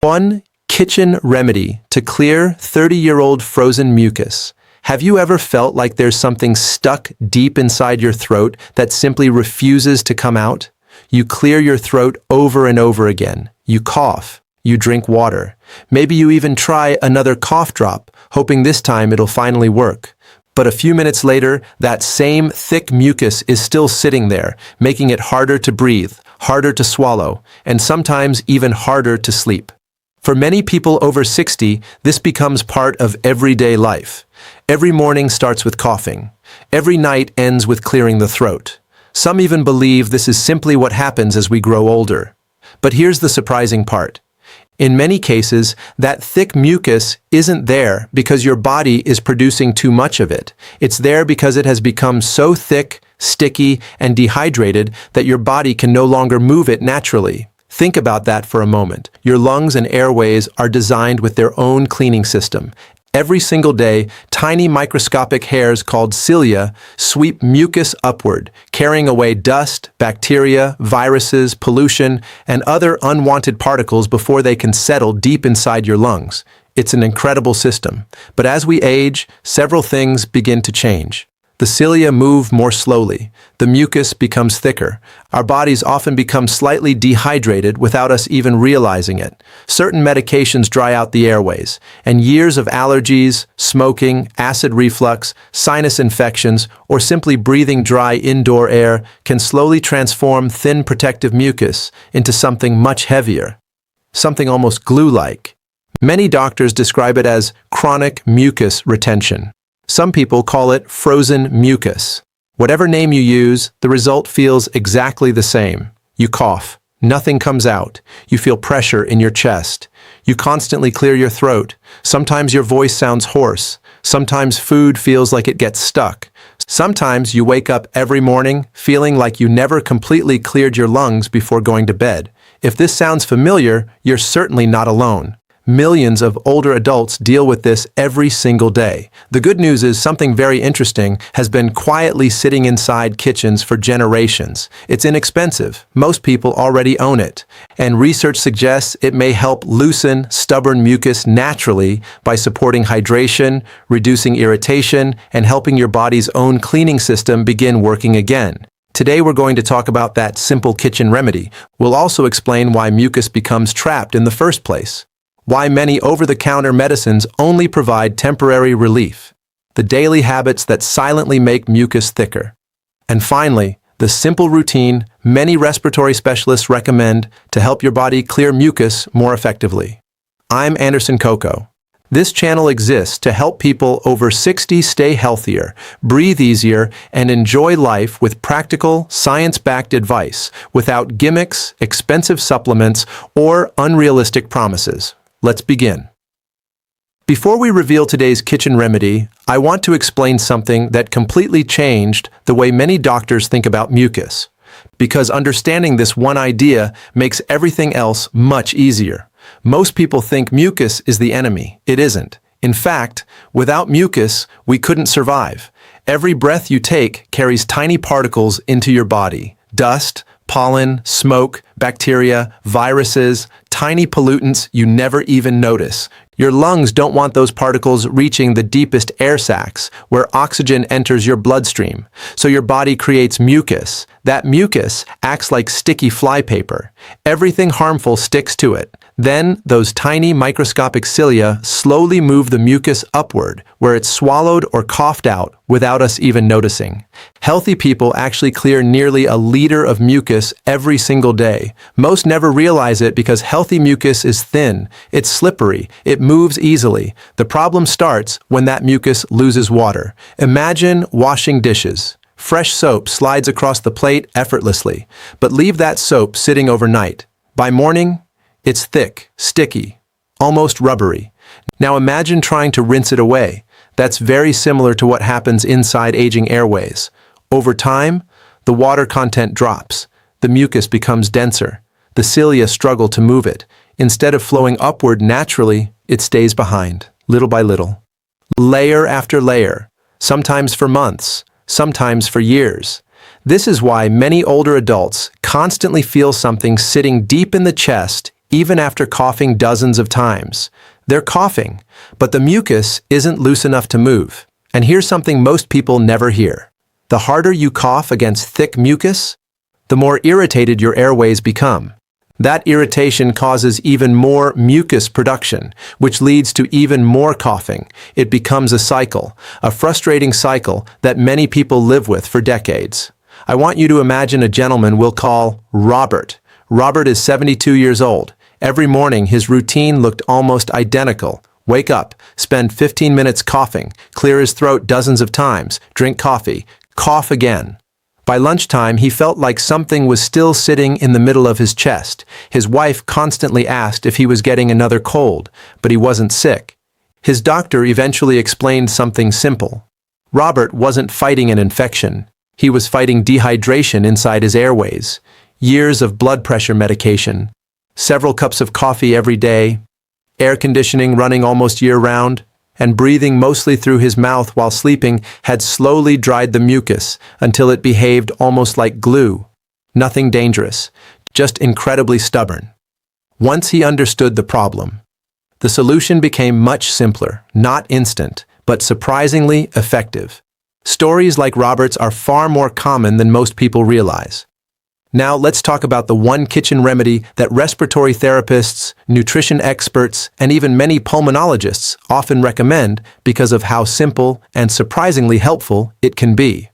One kitchen remedy to clear 30-year-old frozen mucus. Have you ever felt like there's something stuck deep inside your throat that simply refuses to come out? You clear your throat over and over again. You cough. You drink water. Maybe you even try another cough drop, hoping this time it'll finally work. But a few minutes later, that same thick mucus is still sitting there, making it harder to breathe, harder to swallow, and sometimes even harder to sleep. For many people over 60, this becomes part of everyday life. Every morning starts with coughing. Every night ends with clearing the throat. Some even believe this is simply what happens as we grow older. But here's the surprising part. In many cases, that thick mucus isn't there because your body is producing too much of it. It's there because it has become so thick, sticky, and dehydrated that your body can no longer move it naturally. Think about that for a moment. Your lungs and airways are designed with their own cleaning system. Every single day, tiny microscopic hairs called cilia sweep mucus upward, carrying away dust, bacteria, viruses, pollution, and other unwanted particles before they can settle deep inside your lungs. It's an incredible system. But as we age, several things begin to change. The cilia move more slowly. The mucus becomes thicker. Our bodies often become slightly dehydrated without us even realizing it. Certain medications dry out the airways, and years of allergies, smoking, acid reflux, sinus infections, or simply breathing dry indoor air can slowly transform thin protective mucus into something much heavier, something almost glue-like. Many doctors describe it as chronic mucus retention. Some people call it frozen mucus. Whatever name you use, the result feels exactly the same. You cough. Nothing comes out. You feel pressure in your chest. You constantly clear your throat. Sometimes your voice sounds hoarse. Sometimes food feels like it gets stuck. Sometimes you wake up every morning feeling like you never completely cleared your lungs before going to bed. If this sounds familiar, you're certainly not alone. Millions of older adults deal with this every single day. The good news is something very interesting has been quietly sitting inside kitchens for generations. It's inexpensive. Most people already own it. And research suggests it may help loosen stubborn mucus naturally by supporting hydration, reducing irritation, and helping your body's own cleaning system begin working again. Today we're going to talk about that simple kitchen remedy. We'll also explain why mucus becomes trapped in the first place. Why many over-the-counter medicines only provide temporary relief, the daily habits that silently make mucus thicker, and finally, the simple routine many respiratory specialists recommend to help your body clear mucus more effectively. I'm Anderson Coco. This channel exists to help people over 60 stay healthier, breathe easier, and enjoy life with practical, science-backed advice without gimmicks, expensive supplements, or unrealistic promises. Let's begin. Before we reveal today's kitchen remedy, I want to explain something that completely changed the way many doctors think about mucus. Because understanding this one idea makes everything else much easier. Most people think mucus is the enemy. It isn't. In fact, without mucus, we couldn't survive. Every breath you take carries tiny particles into your body. Dust, pollen, smoke, bacteria, viruses, tiny pollutants you never even notice. Your lungs don't want those particles reaching the deepest air sacs, where oxygen enters your bloodstream. So your body creates mucus. That mucus acts like sticky flypaper. Everything harmful sticks to it. Then, those tiny microscopic cilia slowly move the mucus upward, where it's swallowed or coughed out without us even noticing. Healthy people actually clear nearly a liter of mucus every single day. Most never realize it because healthy mucus is thin, it's slippery, it moves easily. The problem starts when that mucus loses water. Imagine washing dishes. Fresh soap slides across the plate effortlessly, but leave that soap sitting overnight. By morning, it's thick, sticky, almost rubbery. Now imagine trying to rinse it away. That's very similar to what happens inside aging airways. Over time, the water content drops. The mucus becomes denser. The cilia struggle to move it. Instead of flowing upward naturally, it stays behind, little by little. Layer after layer, sometimes for months, sometimes for years. This is why many older adults constantly feel something sitting deep in the chest, even after coughing dozens of times. They're coughing, but the mucus isn't loose enough to move. And here's something most people never hear. The harder you cough against thick mucus, the more irritated your airways become. That irritation causes even more mucus production, which leads to even more coughing. It becomes a cycle, a frustrating cycle that many people live with for decades. I want you to imagine a gentleman we'll call Robert. Robert is 72 years old. Every morning, his routine looked almost identical. Wake up, spend 15 minutes coughing, clear his throat dozens of times, drink coffee, cough again. By lunchtime, he felt like something was still sitting in the middle of his chest. His wife constantly asked if he was getting another cold, but he wasn't sick. His doctor eventually explained something simple. Robert wasn't fighting an infection. He was fighting dehydration inside his airways. Years of blood pressure medication, several cups of coffee every day, air conditioning running almost year-round, and breathing mostly through his mouth while sleeping had slowly dried the mucus until it behaved almost like glue. Nothing dangerous, just incredibly stubborn. Once he understood the problem, the solution became much simpler, not instant, but surprisingly effective. Stories like Robert's are far more common than most people realize. Now let's talk about the one kitchen remedy that respiratory therapists, nutrition experts, and even many pulmonologists often recommend because of how simple and surprisingly helpful it can be.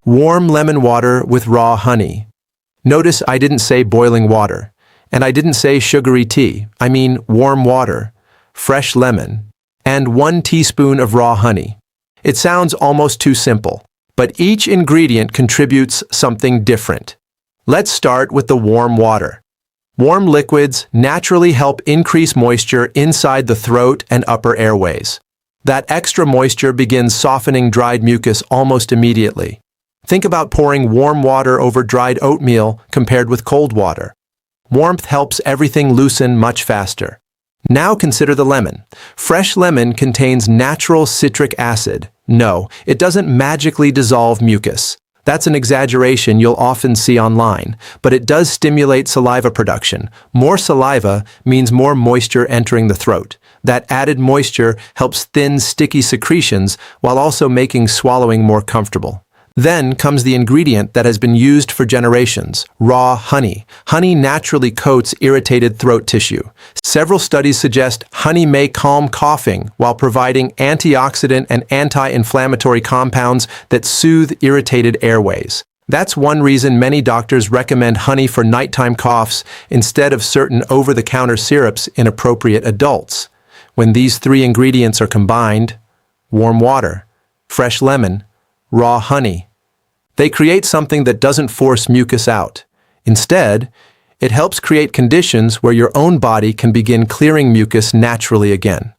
Warm lemon water with raw honey. Notice I didn't say boiling water, and I didn't say sugary tea. I mean warm water, fresh lemon, and 1 teaspoon of raw honey. It sounds almost too simple, but each ingredient contributes something different. Let's start with the warm water. Warm liquids naturally help increase moisture inside the throat and upper airways. That extra moisture begins softening dried mucus almost immediately. Think about pouring warm water over dried oatmeal compared with cold water. Warmth helps everything loosen much faster. Now consider the lemon. Fresh lemon contains natural citric acid. No, it doesn't magically dissolve mucus. That's an exaggeration you'll often see online, but it does stimulate saliva production. More saliva means more moisture entering the throat. That added moisture helps thin, sticky secretions while also making swallowing more comfortable. Then comes the ingredient that has been used for generations, raw honey. Honey naturally coats irritated throat tissue. Several studies suggest honey may calm coughing while providing antioxidant and anti-inflammatory compounds that soothe irritated airways. That's one reason many doctors recommend honey for nighttime coughs instead of certain over-the-counter syrups in appropriate adults. When these 3 ingredients are combined, warm water, fresh lemon, raw honey, they create something that doesn't force mucus out. Instead, it helps create conditions where your own body can begin clearing mucus naturally again.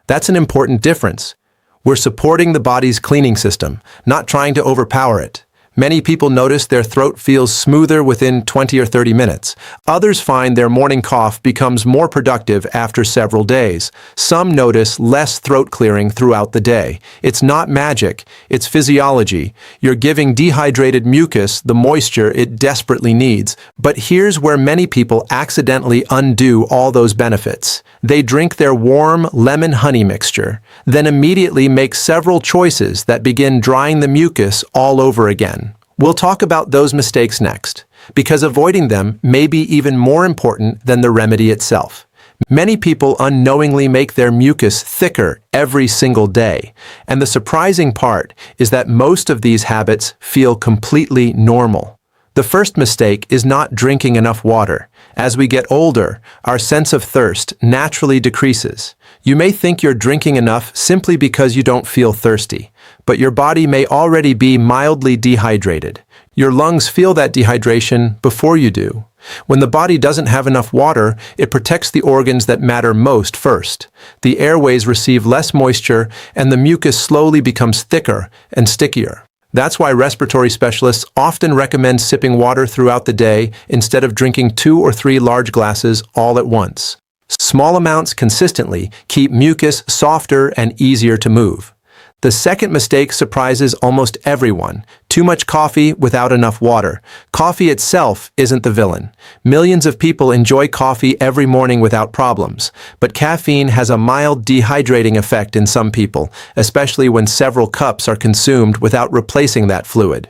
That's an important difference. We're supporting the body's cleaning system, not trying to overpower it. Many people notice their throat feels smoother within 20 or 30 minutes. Others find their morning cough becomes more productive after several days. Some notice less throat clearing throughout the day. It's not magic, it's physiology. You're giving dehydrated mucus the moisture it desperately needs. But here's where many people accidentally undo all those benefits. They drink their warm lemon-honey mixture, then immediately make several choices that begin drying the mucus all over again. We'll talk about those mistakes next, because avoiding them may be even more important than the remedy itself. Many people unknowingly make their mucus thicker every single day, and the surprising part is that most of these habits feel completely normal. The first mistake is not drinking enough water. As we get older, our sense of thirst naturally decreases. You may think you're drinking enough simply because you don't feel thirsty, but your body may already be mildly dehydrated. Your lungs feel that dehydration before you do. When the body doesn't have enough water, it protects the organs that matter most first. The airways receive less moisture, and the mucus slowly becomes thicker and stickier. That's why respiratory specialists often recommend sipping water throughout the day instead of drinking 2 or 3 large glasses all at once. Small amounts consistently keep mucus softer and easier to move. The second mistake surprises almost everyone: too much coffee without enough water. Coffee itself isn't the villain. Millions of people enjoy coffee every morning without problems, but caffeine has a mild dehydrating effect in some people, especially when several cups are consumed without replacing that fluid.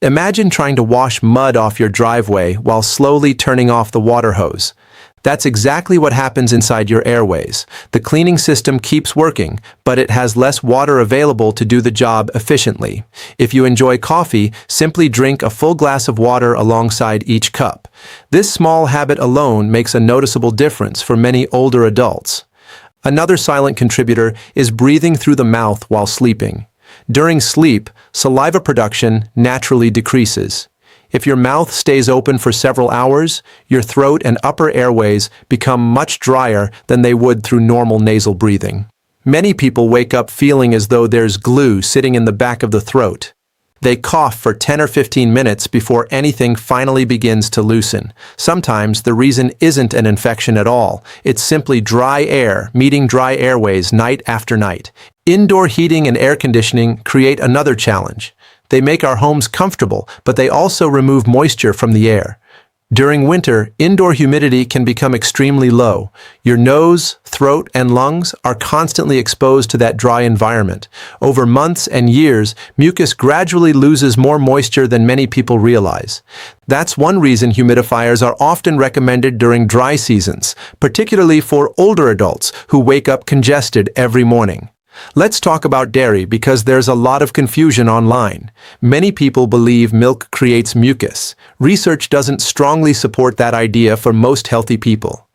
Imagine trying to wash mud off your driveway while slowly turning off the water hose. That's exactly what happens inside your airways. The cleaning system keeps working, but it has less water available to do the job efficiently. If you enjoy coffee, simply drink a full glass of water alongside each cup. This small habit alone makes a noticeable difference for many older adults. Another silent contributor is breathing through the mouth while sleeping. During sleep, saliva production naturally decreases. If your mouth stays open for several hours, your throat and upper airways become much drier than they would through normal nasal breathing. Many people wake up feeling as though there's glue sitting in the back of the throat. They cough for 10 or 15 minutes before anything finally begins to loosen. Sometimes the reason isn't an infection at all. It's simply dry air meeting dry airways night after night. Indoor heating and air conditioning create another challenge. They make our homes comfortable, but they also remove moisture from the air. During winter, indoor humidity can become extremely low. Your nose, throat, and lungs are constantly exposed to that dry environment. Over months and years, mucus gradually loses more moisture than many people realize. That's one reason humidifiers are often recommended during dry seasons, particularly for older adults who wake up congested every morning. Let's talk about dairy because there's a lot of confusion online. Many people believe milk creates mucus. Research doesn't strongly support that idea for most healthy people.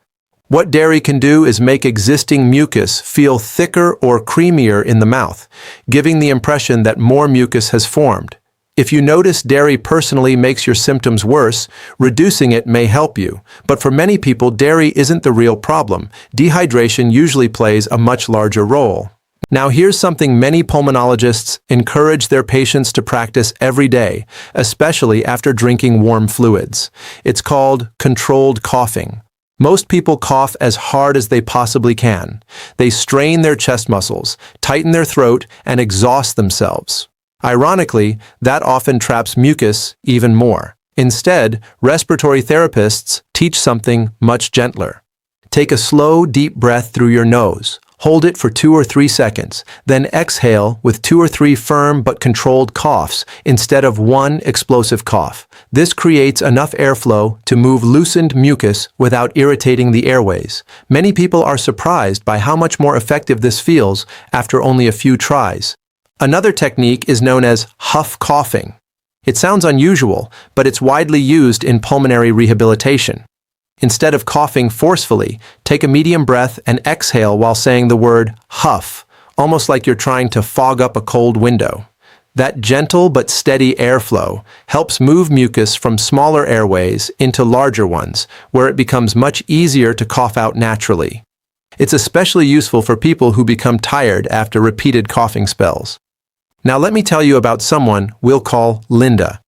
What dairy can do is make existing mucus feel thicker or creamier in the mouth, giving the impression that more mucus has formed. If you notice dairy personally makes your symptoms worse, reducing it may help you. But for many people, dairy isn't the real problem. Dehydration usually plays a much larger role. Now here's something many pulmonologists encourage their patients to practice every day, especially after drinking warm fluids. It's called controlled coughing. Most people cough as hard as they possibly can. They strain their chest muscles, tighten their throat, and exhaust themselves. Ironically, that often traps mucus even more. Instead, respiratory therapists teach something much gentler. Take a slow, deep breath through your nose. Hold it for 2 or 3 seconds, then exhale with 2 or 3 firm but controlled coughs instead of one explosive cough. This creates enough airflow to move loosened mucus without irritating the airways. Many people are surprised by how much more effective this feels after only a few tries. Another technique is known as huff coughing. It sounds unusual, but it's widely used in pulmonary rehabilitation. Instead of coughing forcefully, take a medium breath and exhale while saying the word huff, almost like you're trying to fog up a cold window. That gentle but steady airflow helps move mucus from smaller airways into larger ones, where it becomes much easier to cough out naturally. It's especially useful for people who become tired after repeated coughing spells. Now let me tell you about someone we'll call Linda.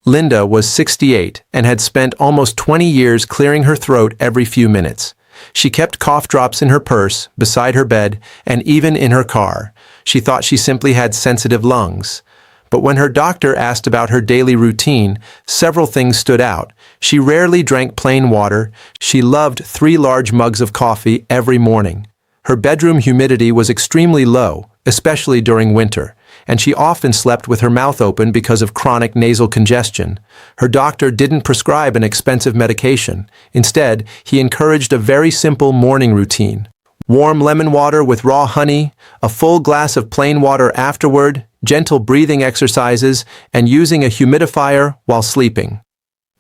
Linda was 68 and had spent almost 20 years clearing her throat every few minutes. She kept cough drops in her purse, beside her bed, and even in her car. She thought she simply had sensitive lungs. But when her doctor asked about her daily routine, several things stood out. She rarely drank plain water. She loved 3 large mugs of coffee every morning. Her bedroom humidity was extremely low, especially during winter, and she often slept with her mouth open because of chronic nasal congestion. Her doctor didn't prescribe an expensive medication. Instead, he encouraged a very simple morning routine. Warm lemon water with raw honey, a full glass of plain water afterward, gentle breathing exercises, and using a humidifier while sleeping.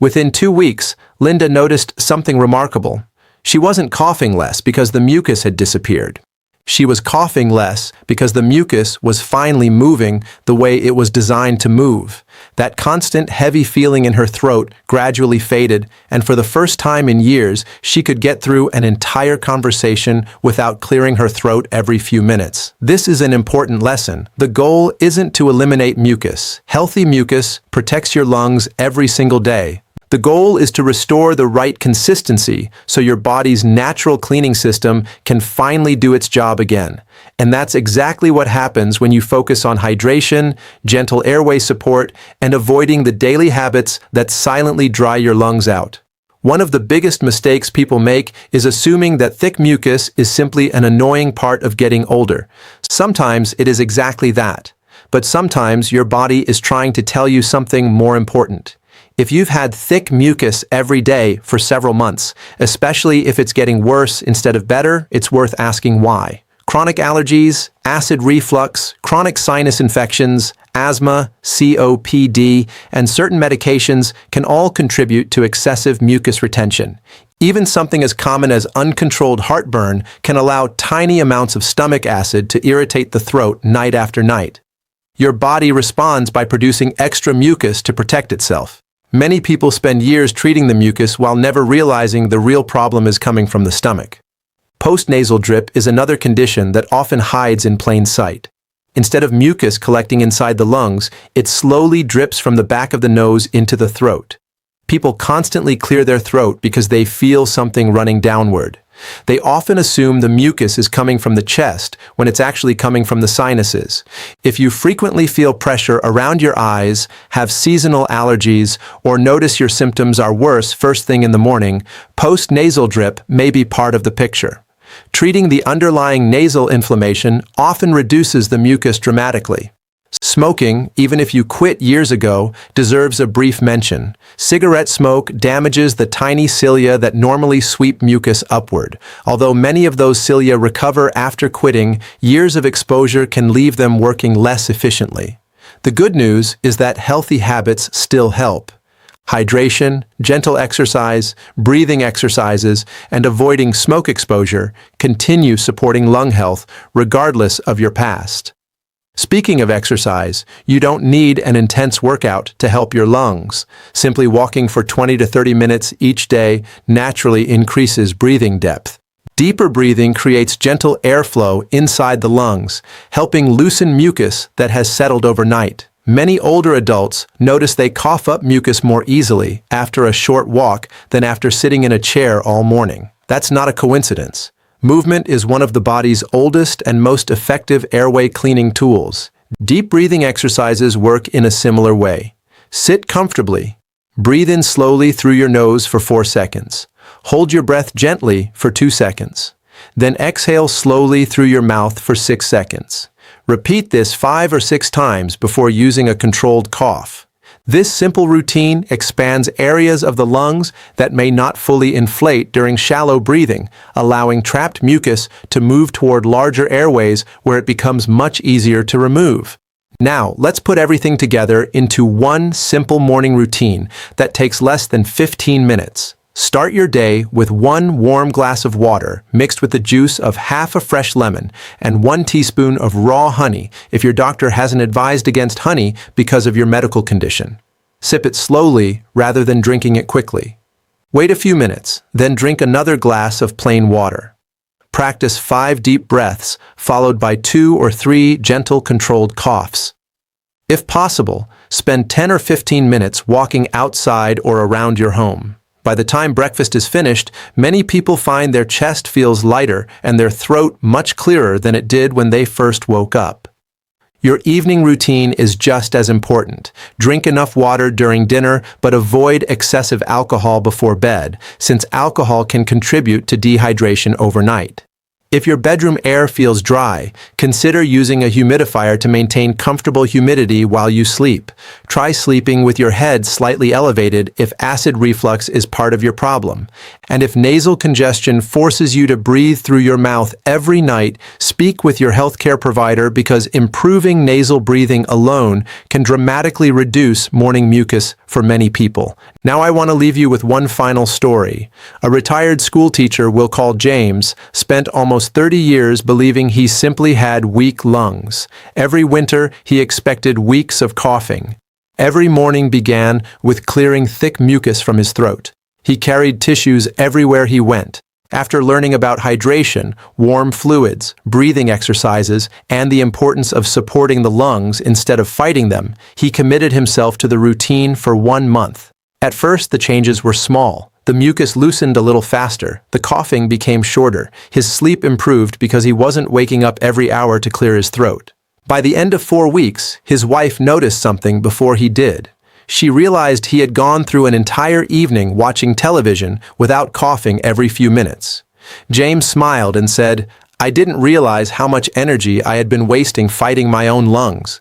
Within 2 weeks, Linda noticed something remarkable. She wasn't coughing less because the mucus had disappeared. She was coughing less because the mucus was finally moving the way it was designed to move. That constant heavy feeling in her throat gradually faded, and for the first time in years, she could get through an entire conversation without clearing her throat every few minutes. This is an important lesson. The goal isn't to eliminate mucus. Healthy mucus protects your lungs every single day. The goal is to restore the right consistency so your body's natural cleaning system can finally do its job again. And that's exactly what happens when you focus on hydration, gentle airway support, and avoiding the daily habits that silently dry your lungs out. One of the biggest mistakes people make is assuming that thick mucus is simply an annoying part of getting older. Sometimes it is exactly that. But sometimes your body is trying to tell you something more important. If you've had thick mucus every day for several months, especially if it's getting worse instead of better, it's worth asking why. Chronic allergies, acid reflux, chronic sinus infections, asthma, COPD, and certain medications can all contribute to excessive mucus retention. Even something as common as uncontrolled heartburn can allow tiny amounts of stomach acid to irritate the throat night after night. Your body responds by producing extra mucus to protect itself. Many people spend years treating the mucus while never realizing the real problem is coming from the stomach. Postnasal drip is another condition that often hides in plain sight. Instead of mucus collecting inside the lungs, it slowly drips from the back of the nose into the throat. People constantly clear their throat because they feel something running downward. They often assume the mucus is coming from the chest when it's actually coming from the sinuses. If you frequently feel pressure around your eyes, have seasonal allergies, or notice your symptoms are worse first thing in the morning, postnasal drip may be part of the picture. Treating the underlying nasal inflammation often reduces the mucus dramatically. Smoking, even if you quit years ago, deserves a brief mention. Cigarette smoke damages the tiny cilia that normally sweep mucus upward. Although many of those cilia recover after quitting, years of exposure can leave them working less efficiently. The good news is that healthy habits still help. Hydration, gentle exercise, breathing exercises, and avoiding smoke exposure continue supporting lung health regardless of your past. Speaking of exercise, you don't need an intense workout to help your lungs. Simply walking for 20 to 30 minutes each day naturally increases breathing depth. Deeper breathing creates gentle airflow inside the lungs, helping loosen mucus that has settled overnight. Many older adults notice they cough up mucus more easily after a short walk than after sitting in a chair all morning. That's not a coincidence. Movement is one of the body's oldest and most effective airway cleaning tools. Deep breathing exercises work in a similar way. Sit comfortably. Breathe in slowly through your nose for 4 seconds. Hold your breath gently for 2 seconds. Then exhale slowly through your mouth for 6 seconds. Repeat this 5 or 6 times before using a controlled cough. This simple routine expands areas of the lungs that may not fully inflate during shallow breathing, allowing trapped mucus to move toward larger airways where it becomes much easier to remove. Now, let's put everything together into one simple morning routine that takes less than 15 minutes. Start your day with 1 warm glass of water mixed with the juice of half a fresh lemon and 1 teaspoon of raw honey if your doctor hasn't advised against honey because of your medical condition. Sip it slowly rather than drinking it quickly. Wait a few minutes, then drink another glass of plain water. Practice 5 deep breaths followed by 2 or 3 gentle controlled coughs. If possible, spend 10 or 15 minutes walking outside or around your home. By the time breakfast is finished, many people find their chest feels lighter and their throat much clearer than it did when they first woke up. Your evening routine is just as important. Drink enough water during dinner, but avoid excessive alcohol before bed, since alcohol can contribute to dehydration overnight. If your bedroom air feels dry, consider using a humidifier to maintain comfortable humidity while you sleep. Try sleeping with your head slightly elevated if acid reflux is part of your problem. And if nasal congestion forces you to breathe through your mouth every night, speak with your healthcare provider because improving nasal breathing alone can dramatically reduce morning mucus for many people. Now I want to leave you with one final story. A retired school teacher we'll call James spent almost 30 years believing he simply had weak lungs. Every winter, he expected weeks of coughing. Every morning began with clearing thick mucus from his throat. He carried tissues everywhere he went. After learning about hydration, warm fluids, breathing exercises, and the importance of supporting the lungs instead of fighting them, he committed himself to the routine for 1 month. At first, the changes were small. The mucus loosened a little faster, the coughing became shorter, his sleep improved because he wasn't waking up every hour to clear his throat. By the end of 4 weeks, his wife noticed something before he did. She realized he had gone through an entire evening watching television without coughing every few minutes. James smiled and said, "I didn't realize how much energy I had been wasting fighting my own lungs."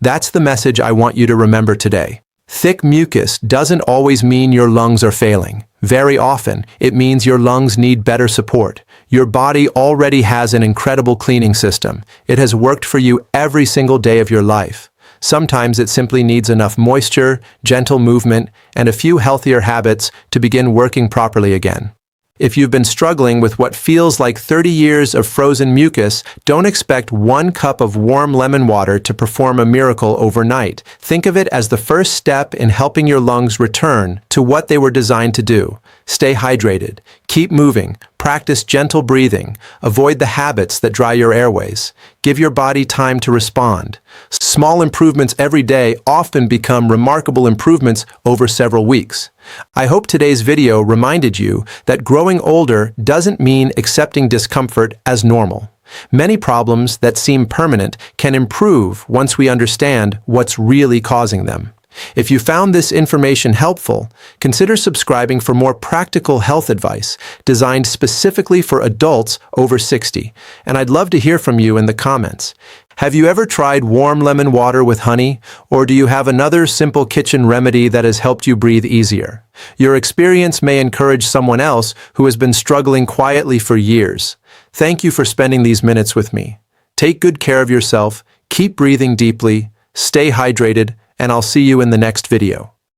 That's the message I want you to remember today. Thick mucus doesn't always mean your lungs are failing. Very often, it means your lungs need better support. Your body already has an incredible cleaning system. It has worked for you every single day of your life. Sometimes it simply needs enough moisture, gentle movement, and a few healthier habits to begin working properly again. If you've been struggling with what feels like 30 years of frozen mucus, don't expect 1 cup of warm lemon water to perform a miracle overnight. Think of it as the first step in helping your lungs return to what they were designed to do. Stay hydrated, keep moving, practice gentle breathing, avoid the habits that dry your airways. Give your body time to respond. Small improvements every day often become remarkable improvements over several weeks. I hope today's video reminded you that growing older doesn't mean accepting discomfort as normal. Many problems that seem permanent can improve once we understand what's really causing them. If you found this information helpful, consider subscribing for more practical health advice designed specifically for adults over 60. And I'd love to hear from you in the comments. Have you ever tried warm lemon water with honey? Or do you have another simple kitchen remedy that has helped you breathe easier? Your experience may encourage someone else who has been struggling quietly for years. Thank you for spending these minutes with me. Take good care of yourself, keep breathing deeply, stay hydrated, and I'll see you in the next video.